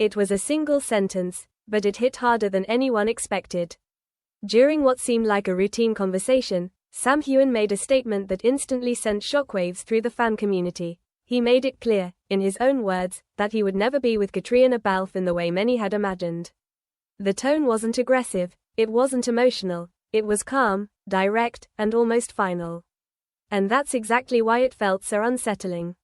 It was a single sentence, but it hit harder than anyone expected. During what seemed like a routine conversation, Sam Heughan made a statement that instantly sent shockwaves through the fan community. He made it clear, in his own words, that he would never be with Caitríona Balfe in the way many had imagined. The tone wasn't aggressive, it wasn't emotional, it was calm, direct, and almost final. And that's exactly why it felt so unsettling.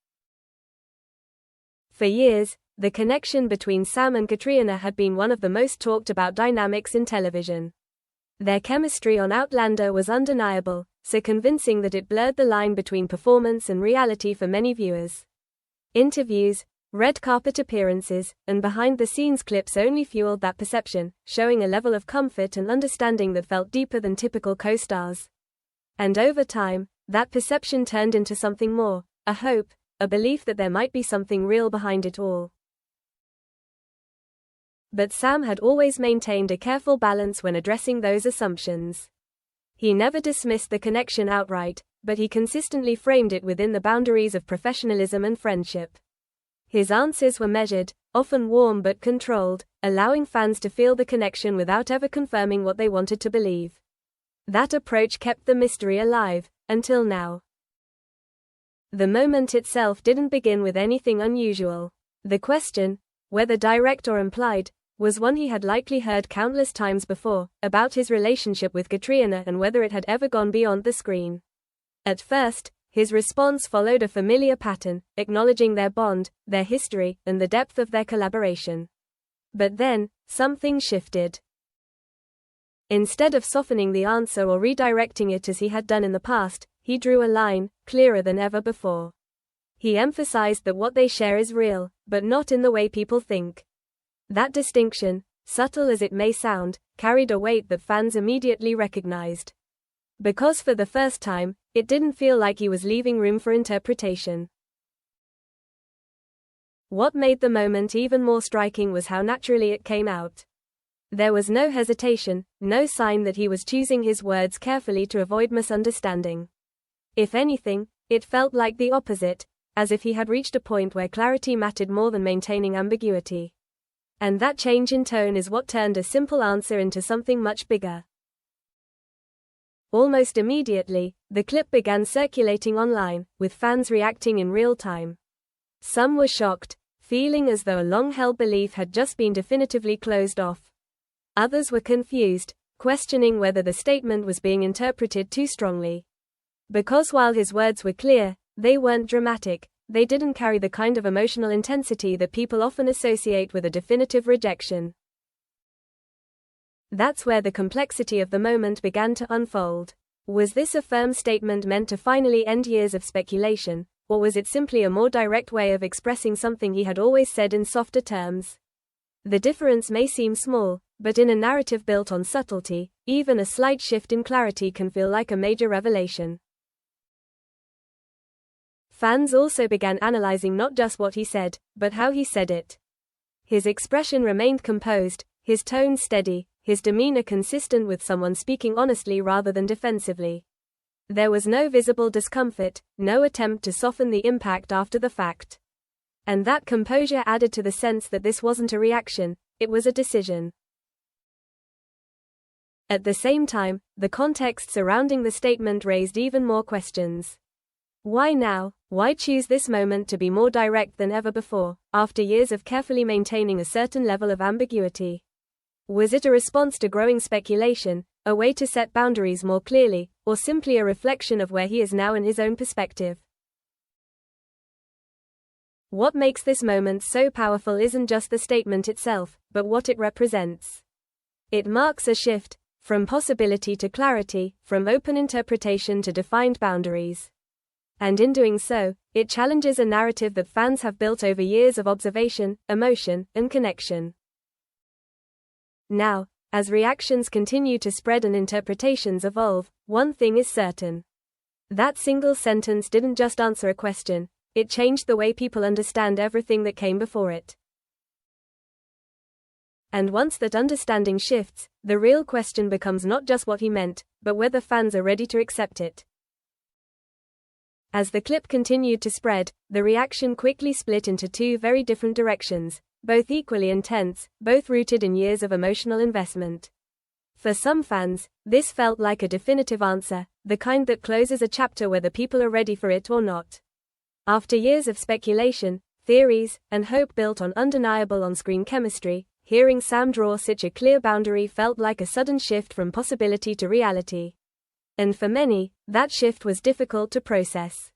For years, the connection between Sam and Caitríona had been one of the most talked about dynamics in television. Their chemistry on Outlander was undeniable, so convincing that it blurred the line between performance and reality for many viewers. Interviews, red carpet appearances, and behind-the-scenes clips only fueled that perception, showing a level of comfort and understanding that felt deeper than typical co-stars. And over time, that perception turned into something more, a hope, a belief that there might be something real behind it all. But Sam had always maintained a careful balance when addressing those assumptions. He never dismissed the connection outright, but he consistently framed it within the boundaries of professionalism and friendship. His answers were measured, often warm but controlled, allowing fans to feel the connection without ever confirming what they wanted to believe. That approach kept the mystery alive, until now. The moment itself didn't begin with anything unusual. The question, whether direct or implied, was one he had likely heard countless times before, about his relationship with Caitríona and whether it had ever gone beyond the screen. At first, his response followed a familiar pattern, acknowledging their bond, their history, and the depth of their collaboration. But then, something shifted. Instead of softening the answer or redirecting it as he had done in the past, he drew a line, clearer than ever before. He emphasized that what they share is real, but not in the way people think. That distinction, subtle as it may sound, carried a weight that fans immediately recognized. Because for the first time, it didn't feel like he was leaving room for interpretation. What made the moment even more striking was how naturally it came out. There was no hesitation, no sign that he was choosing his words carefully to avoid misunderstanding. If anything, it felt like the opposite, as if he had reached a point where clarity mattered more than maintaining ambiguity. And that change in tone is what turned a simple answer into something much bigger. Almost immediately, the clip began circulating online, with fans reacting in real time. Some were shocked, feeling as though a long-held belief had just been definitively closed off. Others were confused, questioning whether the statement was being interpreted too strongly. Because while his words were clear, they weren't dramatic. They didn't carry the kind of emotional intensity that people often associate with a definitive rejection. That's where the complexity of the moment began to unfold. Was this a firm statement meant to finally end years of speculation, or was it simply a more direct way of expressing something he had always said in softer terms? The difference may seem small, but in a narrative built on subtlety, even a slight shift in clarity can feel like a major revelation. Fans also began analyzing not just what he said, but how he said it. His expression remained composed, his tone steady, his demeanor consistent with someone speaking honestly rather than defensively. There was no visible discomfort, no attempt to soften the impact after the fact. And that composure added to the sense that this wasn't a reaction, it was a decision. At the same time, the context surrounding the statement raised even more questions. Why now? Why choose this moment to be more direct than ever before, after years of carefully maintaining a certain level of ambiguity? Was it a response to growing speculation, a way to set boundaries more clearly, or simply a reflection of where he is now in his own perspective? What makes this moment so powerful isn't just the statement itself, but what it represents. It marks a shift, from possibility to clarity, from open interpretation to defined boundaries. And in doing so, it challenges a narrative that fans have built over years of observation, emotion, and connection. Now, as reactions continue to spread and interpretations evolve, one thing is certain. That single sentence didn't just answer a question, it changed the way people understand everything that came before it. And once that understanding shifts, the real question becomes not just what he meant, but whether fans are ready to accept it. As the clip continued to spread, the reaction quickly split into two very different directions. both equally intense, both rooted in years of emotional investment. For some fans, this felt like a definitive answer, the kind that closes a chapter whether people are ready for it or not. After years of speculation, theories, and hope built on undeniable on-screen chemistry, hearing Sam draw such a clear boundary felt like a sudden shift from possibility to reality. And for many, that shift was difficult to process.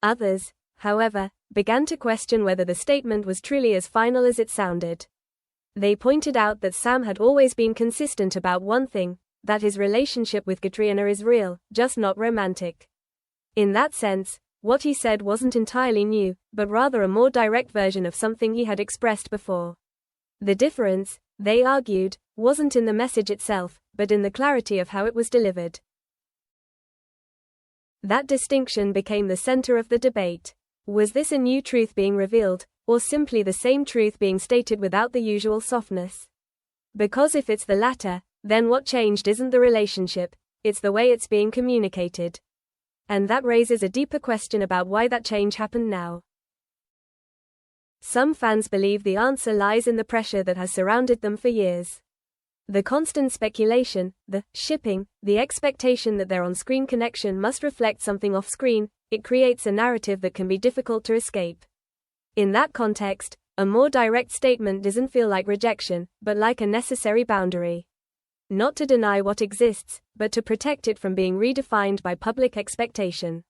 Others, however, began to question whether the statement was truly as final as it sounded. They pointed out that Sam had always been consistent about one thing, that his relationship with Caitríona is real, just not romantic. In that sense, what he said wasn't entirely new, but rather a more direct version of something he had expressed before. The difference, they argued, wasn't in the message itself, but in the clarity of how it was delivered. That distinction became the center of the debate. Was this a new truth being revealed, or simply the same truth being stated without the usual softness? Because if it's the latter, then what changed isn't the relationship, it's the way it's being communicated. And that raises a deeper question about why that change happened now. Some fans believe the answer lies in the pressure that has surrounded them for years. The constant speculation, the shipping, the expectation that their on-screen connection must reflect something off-screen, it creates a narrative that can be difficult to escape. In that context, a more direct statement doesn't feel like rejection, but like a necessary boundary. Not to deny what exists, but to protect it from being redefined by public expectation.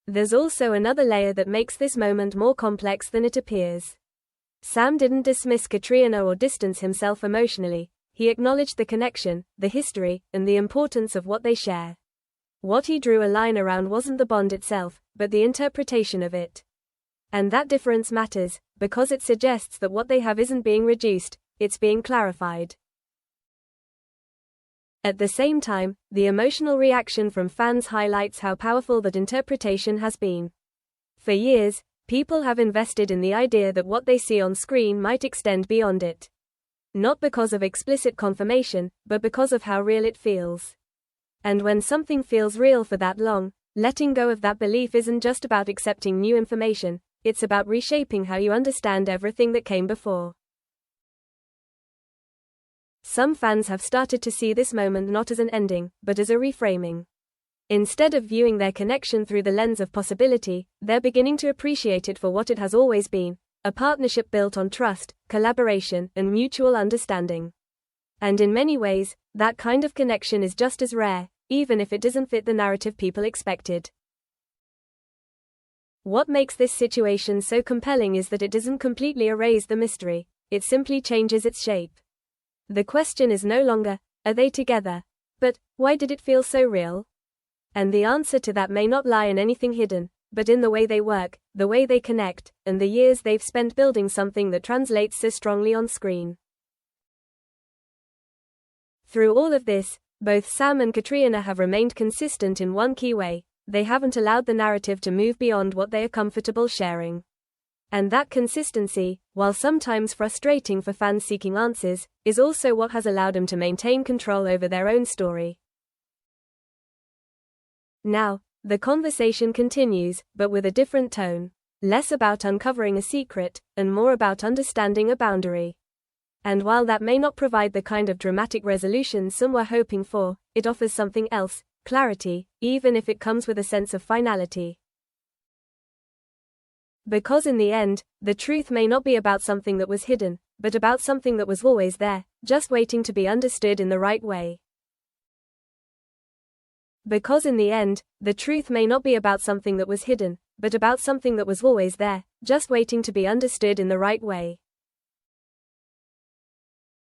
There's also another layer that makes this moment more complex than it appears. Sam didn't dismiss Caitríona or distance himself emotionally, he acknowledged the connection, the history, and the importance of what they share. What he drew a line around wasn't the bond itself, but the interpretation of it. And that difference matters, because it suggests that what they have isn't being reduced, it's being clarified. At the same time, the emotional reaction from fans highlights how powerful that interpretation has been. For years, people have invested in the idea that what they see on screen might extend beyond it. Not because of explicit confirmation, but because of how real it feels. And when something feels real for that long, letting go of that belief isn't just about accepting new information, it's about reshaping how you understand everything that came before. Some fans have started to see this moment not as an ending, but as a reframing. Instead of viewing their connection through the lens of possibility, they're beginning to appreciate it for what it has always been, a partnership built on trust, collaboration, and mutual understanding. And in many ways, that kind of connection is just as rare, even if it doesn't fit the narrative people expected. What makes this situation so compelling is that it doesn't completely erase the mystery, it simply changes its shape. The question is no longer, are they together? But, why did it feel so real? And the answer to that may not lie in anything hidden, but in the way they work, the way they connect, and the years they've spent building something that translates so strongly on screen. Through all of this, both Sam and Caitríona have remained consistent in one key way: they haven't allowed the narrative to move beyond what they are comfortable sharing. And that consistency, while sometimes frustrating for fans seeking answers, is also what has allowed them to maintain control over their own story. Now, the conversation continues, but with a different tone. Less about uncovering a secret, and more about understanding a boundary. And while that may not provide the kind of dramatic resolution some were hoping for, it offers something else: clarity, even if it comes with a sense of finality. Because in the end, the truth may not be about something that was hidden, but about something that was always there, just waiting to be understood in the right way. Because in the end, the truth may not be about something that was hidden, but about something that was always there, just waiting to be understood in the right way.